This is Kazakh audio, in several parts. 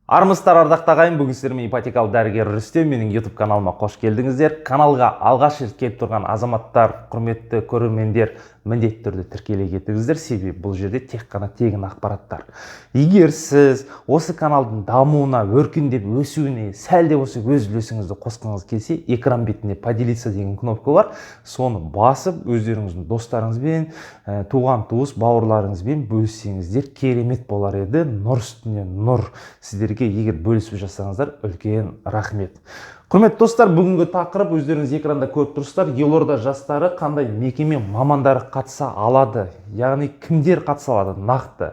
Армысыздар, ардақты ағайын, бүгін сіздермен ипотекалық дәрігер Рүстем менің YouTube каналыма қош келдіңіздер. Каналға алғаш рет келіп тұрған азаматтар, құрметті көрермендер, міндетті түрде тіркеле кетіңіздер, себебі бұл жерде тек қана тегін ақпараттар. Егер сіз осы каналдың дамуына, өркендеп өсуіне сәл де болса өз үлесіңізді қосқыңыз келсе, экран бетінде поделиться деген кнопка бар. Соны басып, өздеріңіздің достарыңызбен, туған туыс бауырларыңызбен бөліссеңіздер керемет болар еді. Нұр үстіне нұр. Сіздерге егер бөлісіп жасаңыздар, үлкен рахмет. Құрметті достар, бүгінгі тақырып өздеріңіз экранда көріп тұрсыздар. Елорда жастары қандай мекеме мамандары қатыса алады? Яғни кімдер қатыса алады нақты?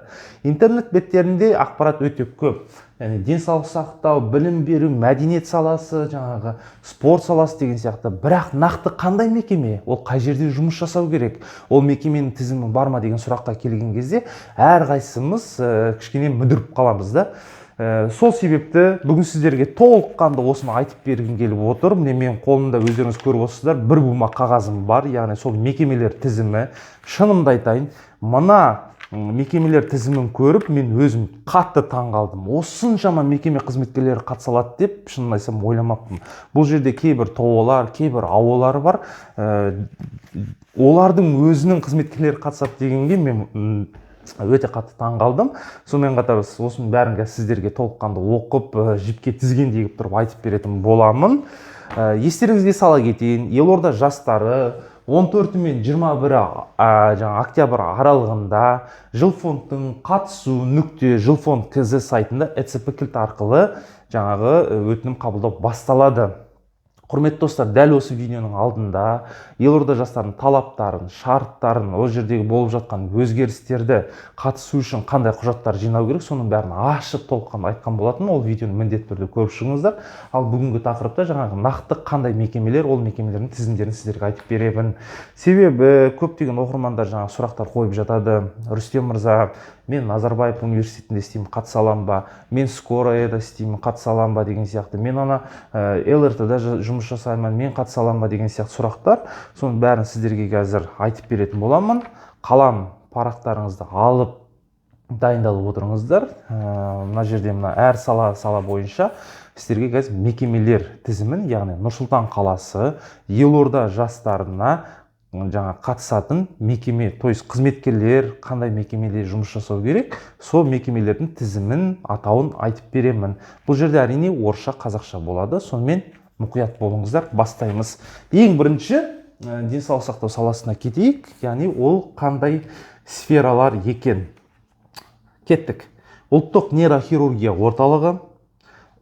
Интернет беттерінде ақпарат өте көп. Яғни денсаулық сақтау, білім беру, мәдениет саласы, жаңағы спорт саласы деген сияқты. Бірақ нақты қандай мекеме? Ол қай жерде жұмыс жасау керек? Ол мекеменің тізімі бар ма деген сұраққа келген кезде әрқайсымыз кішкене мүдіріп қаламыз да. Сол себепті бүгін сіздерге толыққанды осыны айтып бергім келіп отыр. Міне менің қолымда өздеріңіз көріп отырсыздар, бір бума қағазым бар, яғни сол мекемелер тізімі. Шынымды айтайын, мына мекемелер тізімін көріп, мен өзім қатты таңғалдым. Осыншама мекеме қызметкерлері қатыса алады деп шынын айтсам ойламаппын. Бұл жерде кейбір тоолар, кейбір ауылар бар. Олардың өзінің қызметкерлері қатысады дегенге мен өте қатты таңғалдым. Сонымен қатар осының бәрін сіздерге толыққанды оқып, жіпке тізгендей тұрып айтып беретін боламын. Естеріңізге сала кетейін, Елорда жастары 14 мен 21 октябрь аралығында Жилфондтың қатысу нүкте Жилфонд КЗ сайтында ЭЦП кілт арқылы жаңағы өтінім қабылдау басталады. Құрметті достар, дәл осы видеоның алдында Елорда жастарының талаптарын, шарттарын, ол жердегі болып жатқан өзгерістерді қатысу үшін қандай құжаттар жинау керек, соның бәрін ашып толыққанды айтқан болатын. Ол видеоны міндетті түрде көріп шығыңыздар. Ал бүгінгі тақырыпта жаңағы нақты қандай мекемелер, ол мекемелердің тізімдерін сіздерге айтып беремін. Себебі көптеген оқырмандар жаңағы сұрақтар қойып жатады. Рүстем мырза, мен Назарбаев университетінде істеймін, қатыса аламын ба? Мен Скораяда істеймін, қатыса аламын ба деген сияқты. Мен ана ЛРТ-да жұмыс жасаймын, мен қатыса аламын ба деген сияқты сұрақтар. Соның бәрін сіздерге қазір айтып беретін боламын. Қалам парақтарыңызды алып дайындалып отырыңыздар. Мына жерде әр сала бойынша сіздерге қазір мекемелер тізімін, яғни Нұр-Сұлтан қаласы Елорда жастарына жаңа қатысатын мекеме, то есть қызметкерлер қандай мекемеде жұмыс жасау керек, сол мекемелердің тізімін, атауын айтып беремін. Бұл жерде әрине орысша, қазақша болады. Сонымен мұқият болыңыздар, бастаймыз. Ең бірінші денсаулық сақтау саласына кетейік, яғни ол қандай сфералар екен. Кеттік. Ұлттық нейрохирургия орталығы,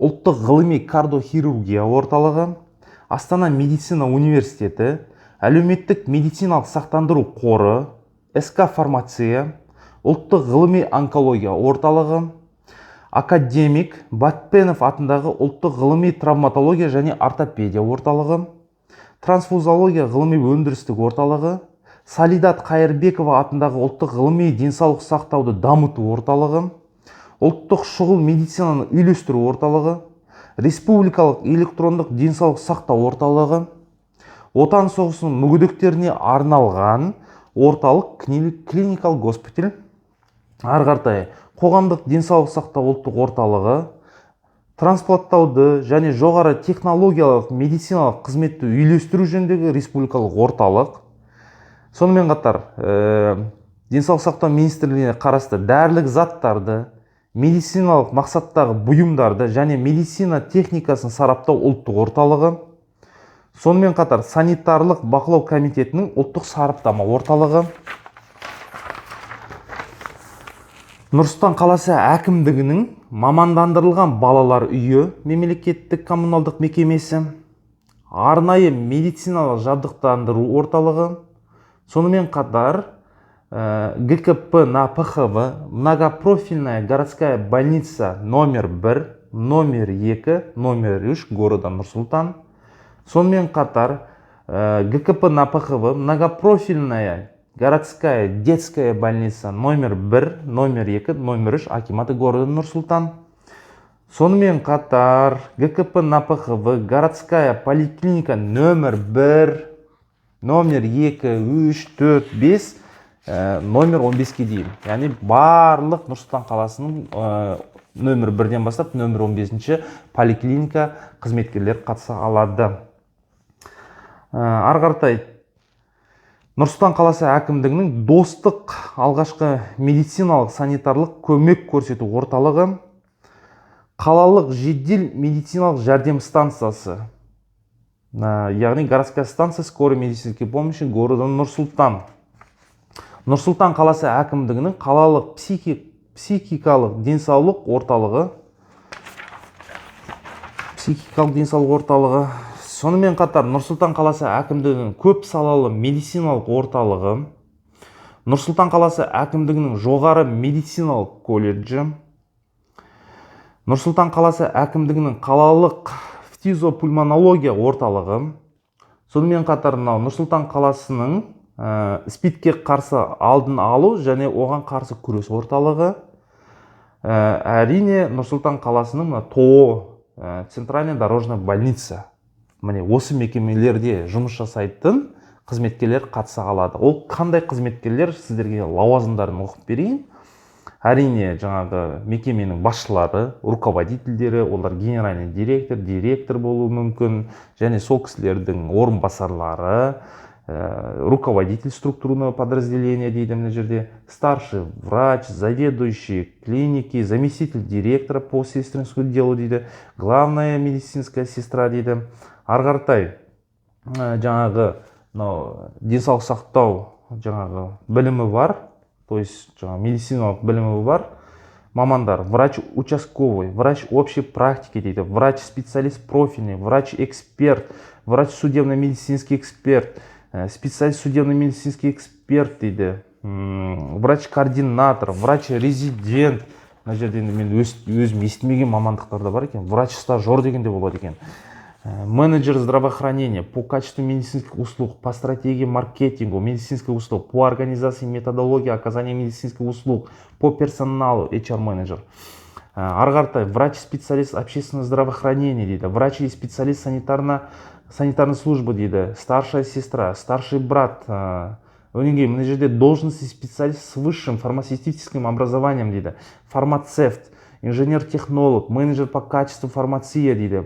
ұлттық ғылыми кардиохирургия орталығы, Астана медицина университеті, әлеуметтік медициналық сақтандыру қоры, СК фармация, ұлттық ғылыми онкология орталығы, академик Батпенов атындағы ұлттық ғылыми травматология және ортопедия орталығы, трансфузология ғылыми өндірістік орталығы, Салидат Қайырбекова атындағы ұлттық ғылыми денсаулық сақтауды дамыту орталығы, ұлттық шұғыл медицинаны үйлестіру орталығы, республикалық электрондық денсаулық сақтау орталығы, Отан соғысының мүгедектеріне арналған орталық клиникалық госпиталь, ары қаратай қоғамдық денсаулық сақтау ұлттық орталығы, транспланттауды және жоғары технологиялық медициналық қызметті үйлестіру жөніндегі республикалық орталық. Сонымен қатар денсаулық сақтау министрлігіне қарасты дәрілік заттарды, медициналық мақсаттағы бұйымдарды және медицина техникасын сараптау ұлттық орталығы. Сонымен қатар санитарлық бақылау комитетінің ұлттық сараптама орталығы. Нұр-Сұлтан қаласы әкімдігінің мамандандырылған балалар үйі мемлекеттік коммуналдық мекемесі, арнайы медициналық жабдықтандыру орталығы. Сонымен қатар ГКП на ПХВ, многопрофильная городская больница номер 1, номер 2, номер 3 города Нұр-Сұлтан. Сонымен қатар ГКП на ПХВ, многопрофильная городская детская больница номер 1, номер 2, номер 3 акиматы города Нұр-Сұлтан. Сонымен қатар ГКП на ПХВ, городская поликлиника номер 1, номер 2, 3, 4, 5, номер 15-ке дейін. Яғни барлық Нұр-Сұлтан қаласының нөмір 1-ден бастап нөмір 15 поликлиника қызметкерлер қатыса алады. Ары қаратай Нұр-Сұлтан қаласы әкімдігінің достық алғашқы медициналық санитарлық көмек көрсету орталығы, қалалық жедел медициналық жәрдем станциясы, яғни городская станция скорой медицинской помощи города Нұр-Сұлтан. Нұр-Сұлтан қаласы әкімдігінің қалалық психикалық денсаулық орталығы, сонымен қатар Нұр-Сұлтан қаласы әкімдігінің көп салалы медициналық орталығы, Нұр-Сұлтан қаласы әкімдігінің жоғары медициналық колледжі, Нұр-Сұлтан қаласы әкімдігінің қалалық фтизопульмонология орталығы, сонымен қатар Нұр-Сұлтан қаласының СПИДке қарсы алдын алу және оған қарсы күрес орталығы, әрине Нұр-Сұлтан қаласының ТО центральная дорожная больница. Міне осы мекемелерде жұмыс жасайтын қызметкерлер қатыса алады. Ол қандай қызметкерлер, сіздерге лауазымдарын оқып берейін. Әрине жаңағы мекеменің басшылары, руководительдері, олар генеральный директор болуы мүмкін, және сол кісілердің орынбасарлары, руководитель структурного подразделения дейді мына жерде, старший врач, заведующий клиники, заместитель директора по сестринскому делу дейді, главная медицинская сестра дейді. Ары қаратай жаңағы денсаулық сақтау жаңағы білімі бар, то есть медициналық білімі бар мамандар: врач участковый, врач общей практики дейді, врач специалист профильный, врач эксперт, врач судебно-медицинский эксперт, специалист судебно-медицинский эксперт дейді, врач координатор, врач резидент. Мына жерде мен өзім естімеген мамандықтарда бар екен. Врач стажер деген де болады екен. Менеджер здравоохранения по качеству медицинских услуг, по стратегии маркетингу медицинских услуг, по организации методологии оказания медицинских услуг, по персоналу HR-менеджер. Ары қаратай врач-специалист общественного здравоохранения дейді, врач и специалист санитарной службы дейді, старшая сестра, старший брат. Одан кейін мына жерде должностный специалист с высшим фармацевтическим образованием дейді, фармацевт, инженер-технолог, менеджер по качеству фармация дейді,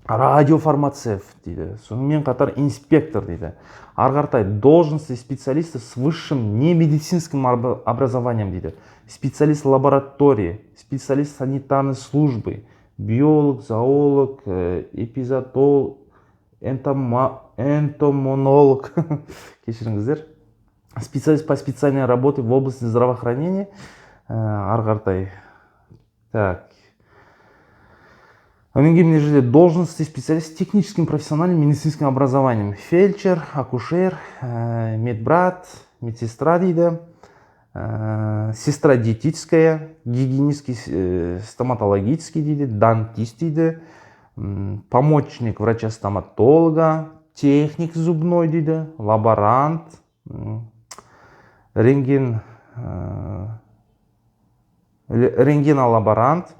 радиофармацевт дейді, сонымен қатар инспектор дейді. Ары қаратай должностный специалисты с высшим немедицинским образованием дейді, специалист лаборатории, специалист санитарной службы, биолог, зоолог, эпизотолог, энтомонолог, кешіріңіздер, специалист по специальной работе в области здравоохранения. Ары қаратай. Так. Одан кейін мына жерде должности специалист с техническим профессиональным медицинским образованием: фельдшер, акушер, медбрат, медсестра дейді, сестра диетическая, гигиенический, стоматологический дейді, дантист дейді, помощник врача-стоматолога, техник зубной дейді, лаборант, рентгенолаборант,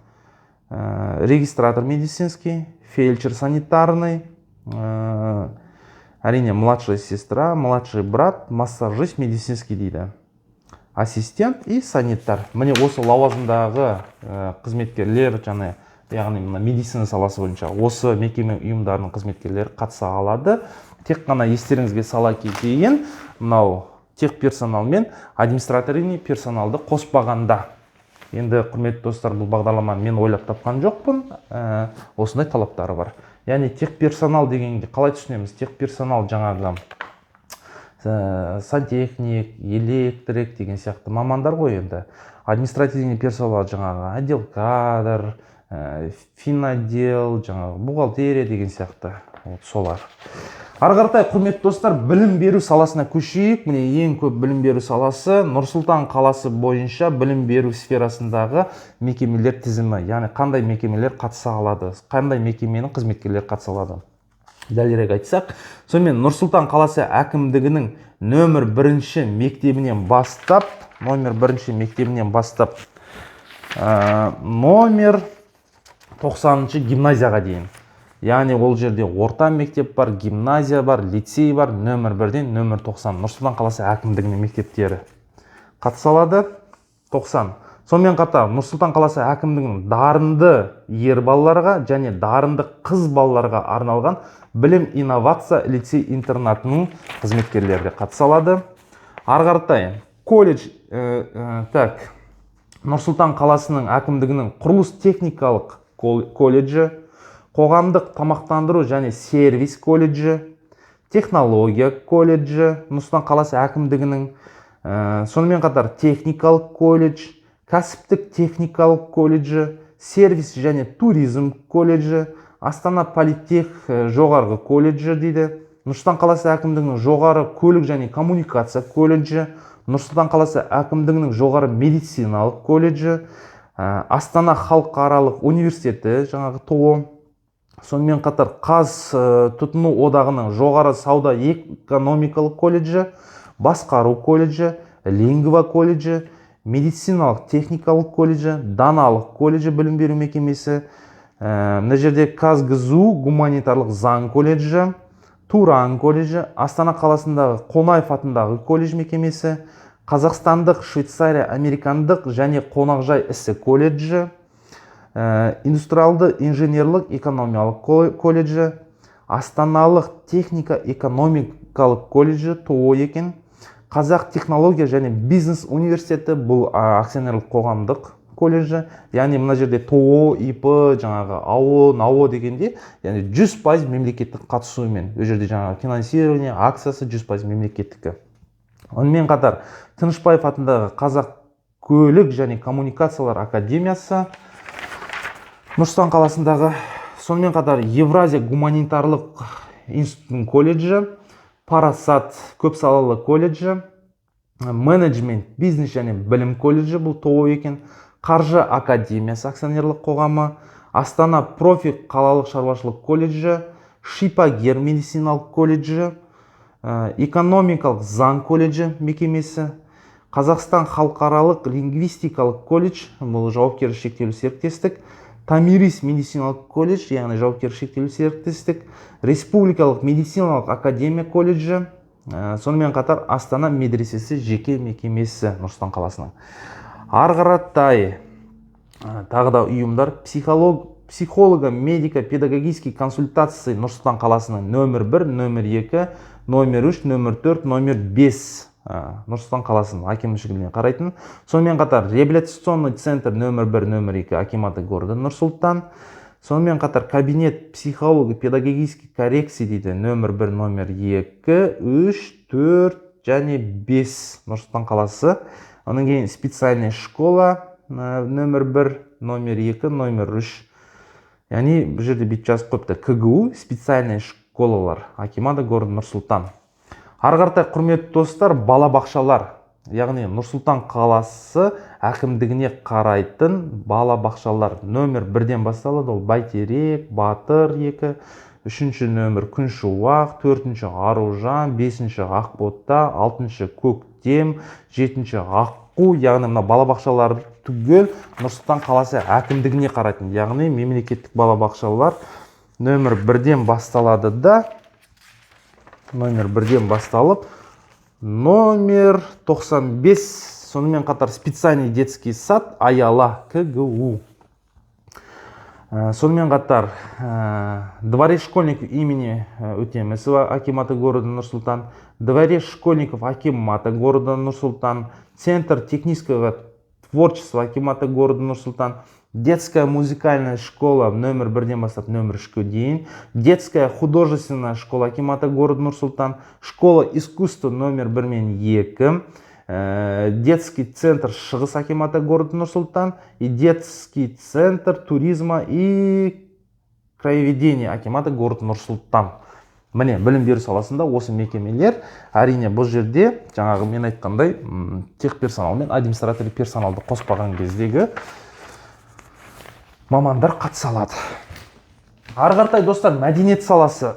регистратор медицинский, фельдшер санитарный, әрине младшая сестра, младший брат, массажист медицинский дейді, ассистент и санитар. Міне осы лауазымдағы қызметкерлер, яғни медицина саласы бойынша осы мекеме ұйымдарының қызметкерлері қатыса алады. Тек қана естеріңізге сала кетейін, мынау тех персонал мен административный персоналды қоспағанда. Енді құрметті достар, бұл бағдарламаны мен ойлап тапқан жоқпын, осындай талаптары бар. Яғни тех персонал дегенде қалай түсінеміз? Тех персонал жаңағы сантехник, электрик деген сияқты мамандар ғой енді. Административный персонал жаңағы отдел кадр, финотдел, жаңағы бухгалтерия деген сияқты солар. Ары қаратай құрметті достар, білім беру саласына көшейік. Міне ең көп білім беру саласы Нұр-Сұлтан қаласы бойынша білім беру сферасындағы мекемелер тізімі. Яғни қандай мекемелер қатыса алады, қандай мекеменің қызметкерлері қатыса алады. Дәлірек айтсақ, сонымен Нұр-Сұлтан қаласы әкімдігінің нөмір 1 мектебінен бастап, номер 90 гимназияға дейін. Яғни ол жерде орта мектеп бар, гимназия бар, лицей бар, нөмір 1-ден нөмір 90. Нұр-Сұлтан қаласы әкімдігінің мектептері қатыса алады. 90. Сонымен қатар Нұр Сұлтан қаласы әкімдігінің дарынды ер балаларға және дарынды қыз балаларға арналған білім инновация лицей интернатының қызметкерлері де қатыса алады. Ары қаратай колледж Нұр Сұлтан қаласының әкімдігінің құрылыс техникалық колледжі, қоғамдық тамақтандыру және сервис колледжі, технология колледжі, Нұр Сұлтан қаласы әкімдігінің, сонымен қатар техникалық колледж, кәсіптік техникалық колледжі, сервис және туризм колледжі, Астана политех жоғарғы колледжі дейді. Нұр Сұлтан қаласы әкімдігінің жоғары көлік және коммуникация колледжі, Нұр Сұлтан қаласы әкімдігінің жоғары медициналық колледжі, Астана халықаралық университеті, жаңағы ТО. Сонымен қатар Қаз тұтыну одағының жоғары сауда экономикалық колледжі, басқару колледжі, лингва колледжі, медициналық техникалық колледжі, даналық колледжі білім беру мекемесі, мына жерде Казгзу гуманитарлық заң колледжі, Туран колледжі, Астана қаласындағы Қонаев атындағы колледж мекемесі, Қазақстандық, Швейцария, Американдық және қонақжай ісі колледжі, индустриалды инженерлік экономикалық колледжі, Астаналық техника экономикалық колледжі ТО екен, Қазақ технология және бизнес университеті бұл акционерлік қоғамдық колледжі, яғни мына жерде ТО, ИП, жаңағы АО, НАО дегенде, яғни 100% мемлекеттік қатысуымен, ол жерде жаңағы финансирование, акциясы 100% мемлекеттікі. Онымен қатар Тынышбаев атындағы Қазақ көлік және коммуникациялар академиясы Нұр Сұлтан қаласындағы, сонымен қатар Евразия гуманитарлық институтының колледжі, Парасат көпсалалы колледжі, менеджмент, бизнес және білім колледжі бұл ТО екен, Қаржы академиясы акционерлік қоғамы, Астана профи қалалық шаруашылық колледжі, Шипагер медициналық колледжі, экономикалық заң колледжі мекемесі, Қазақстан халықаралық лингвистикалық колледж, бұл жауапкершілігі шектеулі серіктестік, Тамирис медициналық колледж, яғни жауапкершілігі шектеулі серіктестік, Республикалық медициналық академия колледжі, сонымен қатар Астана медресесі жеке мекемесі Нұр Сұлтан қаласының. Ары қаратай тағы да ұйымдар: психолога, медика, педагогический консультации Нұр Сұлтан қаласының номер 1, номер 2, номер 3, номер 4, номер 5 Нұр Сұлтан қаласының әкімшілігіне қарайтын. Сонымен қатар реабилитационный центр номер 1, номер 2 акиматы города Нұр Сұлтан. Сонымен қатар кабинет психолога педагогический коррекции дейді номер 1, номер 2, 3, 4 және 5 Нұр Сұлтан қаласы. Онан кейін специальная школа номер 1, номер 2, номер 3. Яғни бұл жерде бүйтіп жазып қойыпты: КГУ специальная школалар акиматы города Нұр Сұлтан. Ары қаратай құрметті достар, балабақшалар, яғни Нұр Сұлтан қаласы әкімдігіне қарайтын балабақшалар номер 1-ден басталады. Ол Бәйтерек, Батыр 2, 3-ші номер Күншуақ, 4-ші Аружан, 5-ші Ақбота, 6-ші Көктем, 7-ші Аққу, яғни мына балабақшалар түгел Нұр Сұлтан қаласы әкімдігіне қарайтын, яғни мемлекеттік балабақшалар номер 1-ден басталады да, номер 1-ден басталып, номер 95, сонымен қатар специальный детский сад Аяла КГУ. Сонымен қатар дворец школьников имени Утемесова акиматы города Нұр Сұлтан, дворец школьников акиматы города Нұр Сұлтан, центр технического творчества акиматы города Нұр Сұлтан, детская музыкальная школа номер 1-ден бастап номер 3-ге дейін, детская художественная школа акиматы города Нұр Сұлтан, школа искусства номер 1 мен 2, детский центр шығыс акиматы города Нұр Сұлтан и детский центр туризма и краеведения акиматы города Нұр Сұлтан. Міне, білім беру саласында осы мекемелер, әрине бұл жерде жаңағы мен айтқандай тех персонал мен администратор персоналды қоспаған кездегі мамандар қатыса алады. Ары қаратай достар, мәдениет саласы.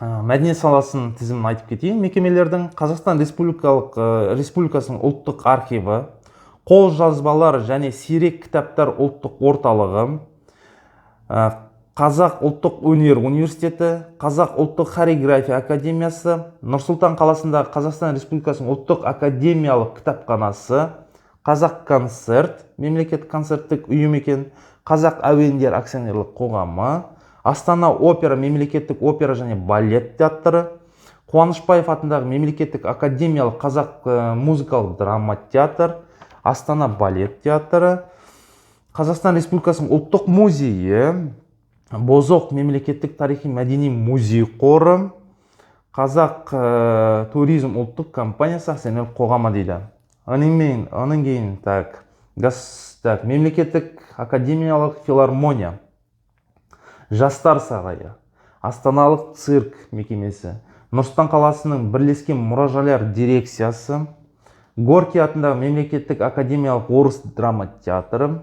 Мәдениет саласының тізімін айтып кетейін. Мекемелердің: Қазақстан Республикасының ұлттық архиві, қолжазбалар және сирек кітаптар ұлттық орталығы, Қазақ ұлттық өнер университеті, Қазақ ұлттық хореография академиясы, Нұр Сұлтан қаласындағы Қазақстан Республикасының ұлттық академиялық кітапханасы, Қазақконцерт мемлекеттік концерттік ұйым екен, Қазақ әуендер акционерлік қоғамы, Астана опера мемлекеттік опера және балет театры, Қуанышбаев атындағы мемлекеттік академиялық қазақ музыкалық драма театр, Астана балет театры, Қазақстан Республикасының ұлттық музейі, Бозоқ мемлекеттік тарихи мәдени музей қоры, Қазақ туризм ұлттық компаниясы акционерлік қоғамы дейді. Оның кейін мемлекеттік академиялық филармония, Жастар сарайы, Астаналық цирк мекемесі, Нұрсұлтан қаласының бірлескен мұражайлар дирекциясы, Горький атындағы мемлекеттік академиялық орыс драма театры,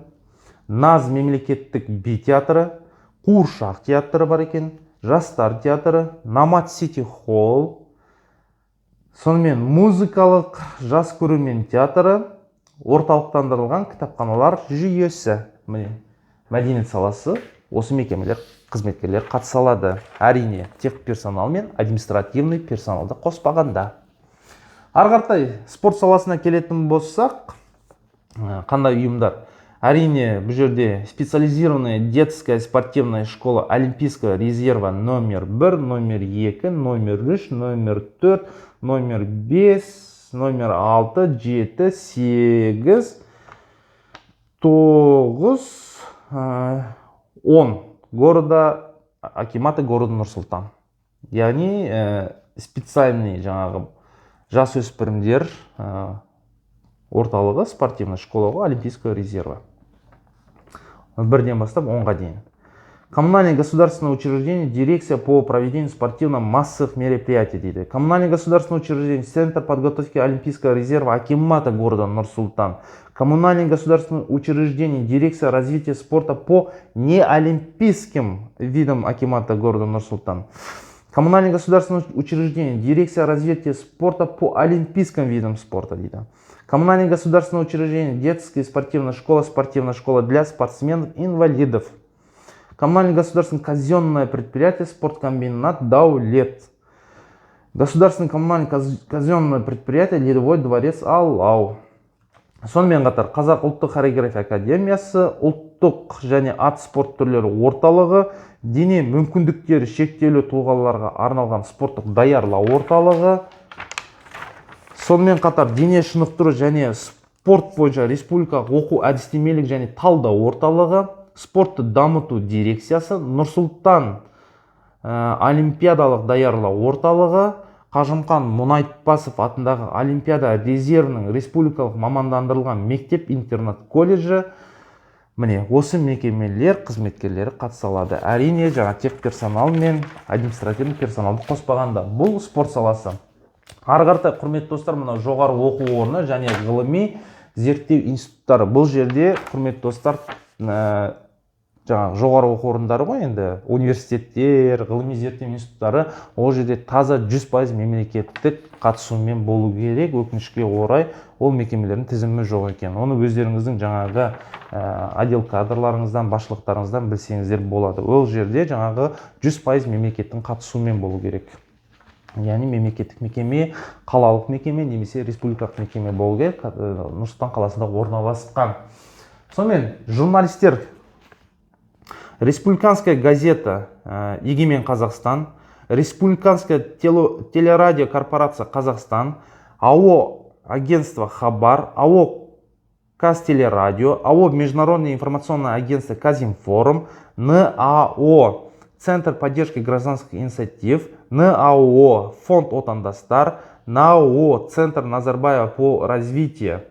Наз мемлекеттік би театры, Қуыршақ театры бар екен, Жастар театры, Намат Сити холл, сонымен музыкалық жас көрермен театры, орталықтандырылған кітапханалар жүйесі. Мәдениет саласы осы мекемелер қызметкерлер қатыса алады. Әрине, тек персонал мен административный персоналды қоспағанда. Ары қаратай спорт саласына келетін болсақ, қандай ұйымдар? Әрине, бұл жерде специализированная детская спортивная школа Олимпийского резерва номер 1, номер 2, номер 3, номер 4, номер 5, номер 6, 7, 8, 9, 10 города акимата города Нұр-Сұлтан. Яғни специальный жаңағы жасөспірімдер орталығы спортивный школаға Олимпийского резерва. 1-ден бастап 10-ға дейін. Коммунальное государственное учреждение, дирекция по проведению спортивно-массовых мероприятий дейді. Коммунальное государственное учреждение, центр подготовки Олимпийского резерва акимата города Нур-Султан. Коммунальное государственное учреждение, дирекция развития спорта по неолимпийским видам акимата города Нур-Султан. Коммунальное государственное учреждение, дирекция развития спорта по олимпийским видам спорта дейді. Коммунальное государственное учреждение, детская спортивная школа для спортсменов-инвалидов. Коммунальное государственное казенное предприятие спорткомбинат Даулет. Государственное коммунальное казенное предприятие Ледовой дворец Алау. Сонымен қатар Қазақ ұлттық хореография академиясы, ұлттық және ат спорт түрлері орталығы, дене мүмкіндіктері шектеулі тұлғаларға арналған спорттық даярлау орталығы. Сонымен қатар дене шынықтыру және спорт бойынша республикалық оқу әдістемелік және талдау орталығы, спортты дамыту дирекциясы, Нұр-Сұлтан олимпиадалық даярлау орталығы, Қажымқан Мұнайтпасов атындағы Олимпиада резервінің республикалық мамандандырылған мектеп-интернат колледжі. Міне, осы мекемелер қызметкерлері қатыса алады. Әрине, жаңа тек персонал мен административный персоналды қоспағанда. Бұл спорт саласы. Ары қаратай құрметті достар, мына жоғары оқу орны және ғылыми зерттеу институттары. Бұл жерде құрметті достар, жаңағы жоғары оқу орындары ғой, енді университеттер, ғылыми зерттеу институттары, ол жерде таза 100% мемлекеттік қатысумен болу керек. Өкінішке орай ол мекемелердің тізімі жоқ екен. Оны өздеріңіздің жаңағы отдел кадрларыңыздан, басшылықтарыңыздан білсеңіздер болады. Ол жерде жаңағы 100% мемлекеттің қатысумен болу керек. Яғни мемлекеттік мекеме, қалалық мекеме немесе республикалық мекеме болу керек. Нұр-Сұлтан қаласында орналасқан. Сонымен журналистер, Республиканская газета «Егемен Қазақстан», Республиканская телерадио корпорация «Казахстан», АО агентство «Хабар», АО «Казтелерадио», АО Международное информационное агентство «Казинформ», НАО Центр поддержки гражданских инициатив, НАО Фонд Отандастар, НАО Центр Назарбаева по развитию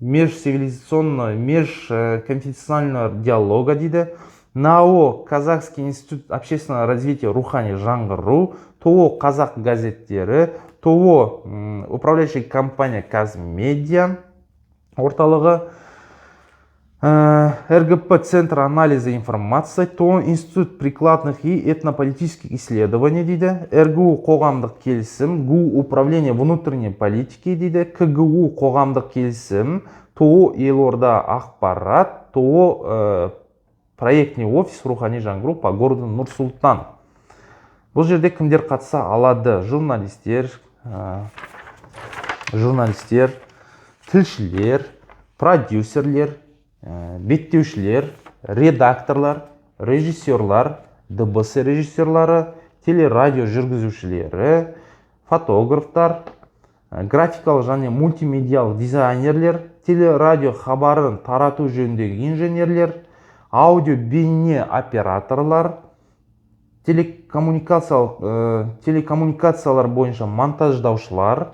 межцивилизационного, межконфессионального диалога дейді, НАО Казахский институт общественного развития Рухани жаңғыру, ТО Қазақ газеттері, ТО управляющая компания Казмедиа орталығы, РГП Центр анализа информации, ТО Институт прикладных и этнополитических исследований дейді, РГУ қоғамдық келісім, ГУ Управление внутренней политики дейді, КГУ қоғамдық келісім, ТО Елорда ақпарат, ТО проектный офис Рухани жаңғыру по городу Нур-Султан. Бұл жерде кімдер қатыса алады? Журналистер, тілшілер, продюсерлер, беттеушілер, редакторлар, режиссерлар, дыбыс режиссерлары, телерадио жүргізушілері, фотографтар, графикалық және мультимедиалық дизайнерлер, телерадио хабарын тарату жөніндегі инженерлер, аудио бейне операторлар, телекоммуникациялар бойынша монтаждаушылар,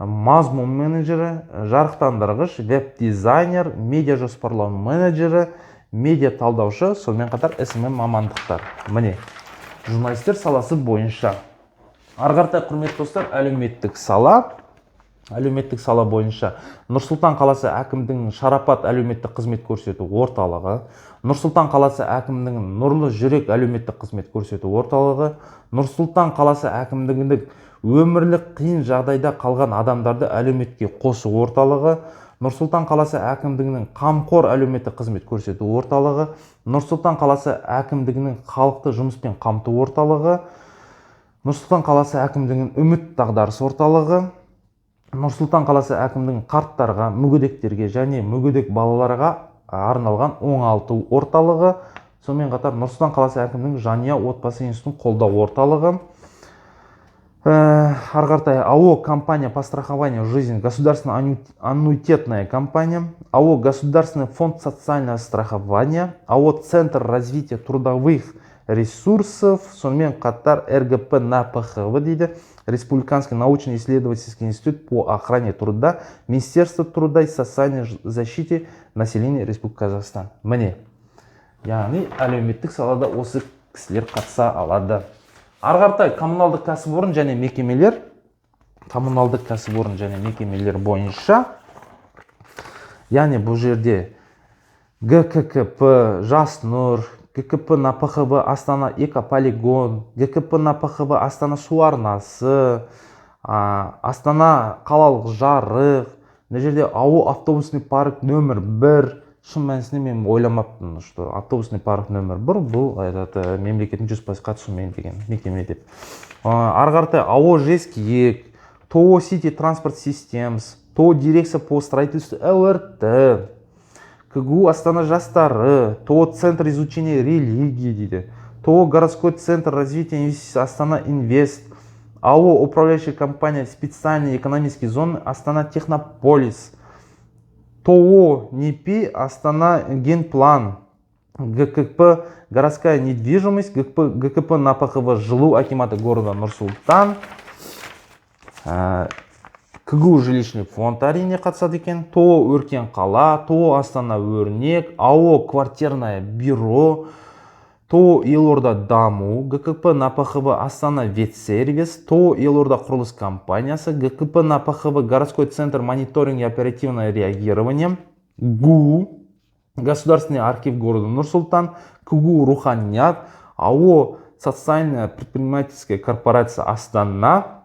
мазмұн менеджері, жарықтандырғыш, веб-дизайнер, медиа жоспарлау менеджері, медиа талдаушы, сонымен қатар SMM мамандықтар. Міне, журналистер саласы бойынша. Арғартай құрметті достар, әлеуметтік сала бойынша Нұр-Сұлтан қаласы әкімдігінің Шарапат әлеуметтік қызмет көрсету орталығы, Нұр-Сұлтан қаласы әкімдігінің Нұрлы жүрек әлеуметтік қызмет көрсету орталығы, Нұр-Сұлтан қаласы әкімдігінің өмірлік қиын жағдайда қалған адамдарды әлеуметке қосу орталығы, Нұр-Сұлтан қаласы әкімдігінің Қамқор әлеуметтік қызмет көрсету орталығы, Нұр-Сұлтан қаласы әкімдігінің халықты жұмыспен қамту орталығы, Нұр-Сұлтан қаласы әкімдігінің үміт дағдарыс орталығы, Нұр-Сұлтан қаласы әкімдігінің қарттарға, мүгедектерге және мүгедек балаларға арналған оңалту орталығы, сонымен қатар Нұр-Сұлтан қаласы әкімдігінің жанұя отбасы институтын қолдау орталығы, Арғартай АО компания по страхованию жизни, государственная аннуитетная компания, АО Государственный фонд социального страхования, АО Центр развития трудовых ресурсов, сонымен қатар РГП НАПХВ дейді, Республиканский научно-исследовательский институт по охране труда, Министерство труда и социальной защиты населения Республики Казахстан. Міне, яғни әлеуметтік салада осы кісілер қатыса алады. Арғартай коммуналдық кәсіпорын және мекемелер бойынша, яғни бұл жерде ГККП Жас Нұр, ГКП НАПХВ Астана Экополигон, ГКП НАПХВ Астана су арнасы, Астана қалалық жарық, мына жерде АО автобусный парк нөмір 1, шын мәнісінде мен ойламаппын, что автобусный парк нөмір 1 бұл мемлекеттің 100% қатысуымен деген мекеме деп. Арғартай АО Жескиек, ТО Сити Транспорт Системс, ТО Дирекция по строительству ЛРТ, КГУ Астана жастары, ТО Центр изучения религии дейді, ТО Городской центр развития инвестиций Астана Инвест, АО Управляющая компания специальные экономические зоны Астана Технополис, ТО НИПИ Астана Генплан, ГКП Городская недвижимость, ГКП НАПХВ Жилу акимата города Нұр-Сұлтан, КГУ жилищный фонд әрине қатысады екен, ТО Өркен қала, ТО Астана өрнек, АО Квартирное бюро, ТО Елорда даму, ГКП НАПХВ Астана ветсервис, ТО Елорда құрылыс компаниясы, ГКП НАПХВ Городской центр мониторинга и оперативное реагирование, ГУ Государственный архив города Нур-Султан, КГУ Руханият, АО Социальная предпринимательская корпорация Астана,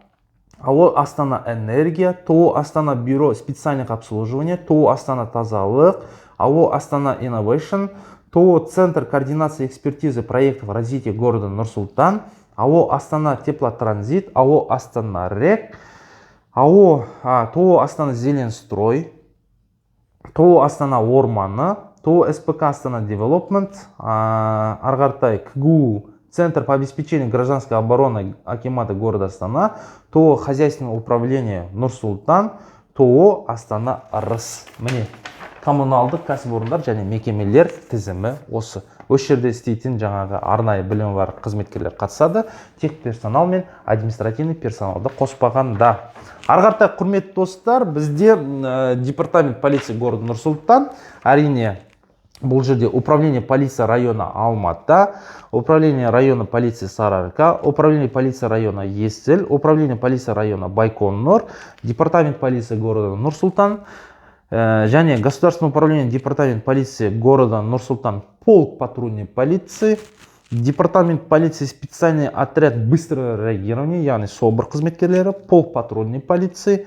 АО Астана Энергия, ТО Астана бюро специальных обслуживания, ТО Астана тазалық, АО Астана Innovation, ТО Центр координации и экспертизы проектов развития города Нур-Султан, АО Астана Теплотранзит, АО Астана РЕК, ТО Астана Зеленстрой, ТО Астана Орманы, ТО СПК Астана Девелопмент, Арғартай КГУ Центр по обеспечению гражданской обороны акимата города Астана, ТО Хозяйственное управление Нур-Султан, ТО Астана Рыс. Міне, коммуналдық кәсіпорындар және мекемелер тізімі осы. Осы жерде істейтін жаңағы арнайы білімі бар қызметкерлер қатысады, тек персонал мен административный персоналды қоспағанда. Арғартай құрметті достар, бізде департамент полиция города Нұр-Сұлтан, әрине бұл жерде управление полиция района Алматы, управление района полиции Сарыарқа, управление полиция района Есіл, управление полиция района Байконур, департамент полиции города Нур-Султан, және государственное управление департамент полиции города Нур-Султан, полк патрульной полиции, департамент полиции специальный отряд быстрого реагирования, яғни СОБР қызметкерлері, полк патрульной полиции,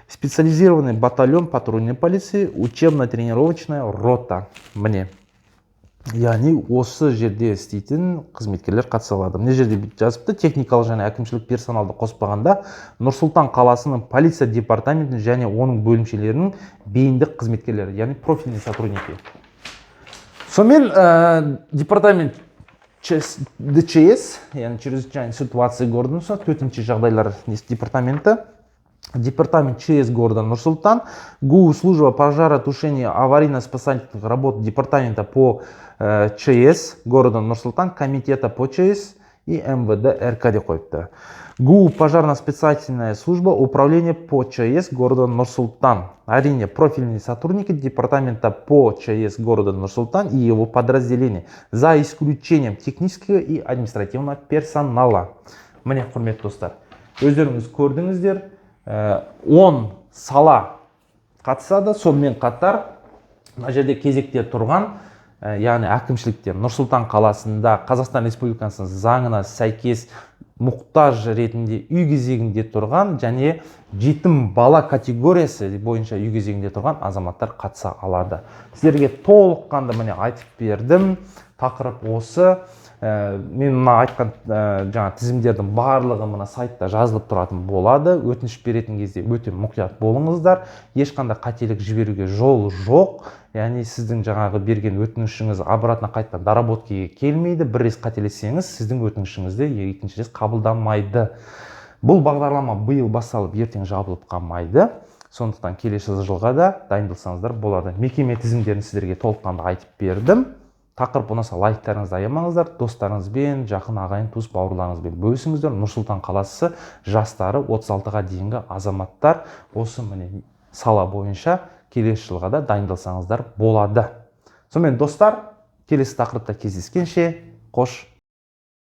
специализированный батальон патрульной полиции, учебно-тренировочная рота. Міне. яғни осы жерде істейтін қызметкерлер қатыса алады. Мына жерде бүйтіп жазыпты: техникалық және әкімшілік персоналды қоспағанда Нұр-Сұлтан қаласының полиция департаментінің және оның бөлімшелерінің бейіндік қызметкерлері, яғни профильный сотрудники. Сонымен департамент ДЧС, яғни чрезвычайные ситуации города Нұр-Сұлтан, төтенше жағдайлар департаменті, департамент ЧС города Нур-Султан, ГУ служба пожаротушения аварийно-спасательных работ департамента по ЧС города Нур-Султан, комитета по ЧС и МВД РК деп қойыпты. ГУ пожарно-спасательная служба управления по ЧС города Нур-Султан. Әрине, профильные сотрудники департамента по ЧС города Нур-Султан и его подразделения, за исключением технического и административного персонала. Міне, құрметті достар, өздеріңіз көрдіңіздер, 10 сала қатысады. Сонымен қатар мына жерде кезекте тұрған, яғни әкімшіліктер Нұр-Сұлтан қаласында Қазақстан Республикасының заңына сәйкес мұқтаж ретінде үй кезегінде тұрған және жетім бала категориясы бойынша үй кезегінде тұрған азаматтар қатыса алады. Сіздерге толыққанды міне айтып бердім. Тақырып осы. Мен мына айтқан жаңа тізімдердің барлығы мына сайтта жазылып тұратын болады. Өтініш беретін кезде өте мұқият болыңыздар. Ешқандай қателік жіберуге жол жоқ. Яғни сіздің жаңағы берген өтінішіңіз обратно қайтадан доработкаға келмейді. Бір рет қателессеңіз, сіздің өтінішіңізді екінші рет қабылданмайды. Бұл бағдарлама биыл басталып, ертең жабылып қалмайды. Сондықтан келесі жылға да дайындалсаңыздар болады. Мекеме тізімдерін сіздерге толыққанды айтып бердім. Тақырып ұнаса лайктарыңызды аямаңыздар, достарыңызбен, жақын ағайын туыс бауырларыңызбен бөлісіңіздер. Нұр-Сұлтан қаласы жастары 36-ға дейінгі азаматтар осы міне сала бойынша келесі жылға да дайындалсаңыздар болады. Сонымен достар, келесі тақырыпта кездескенше, қош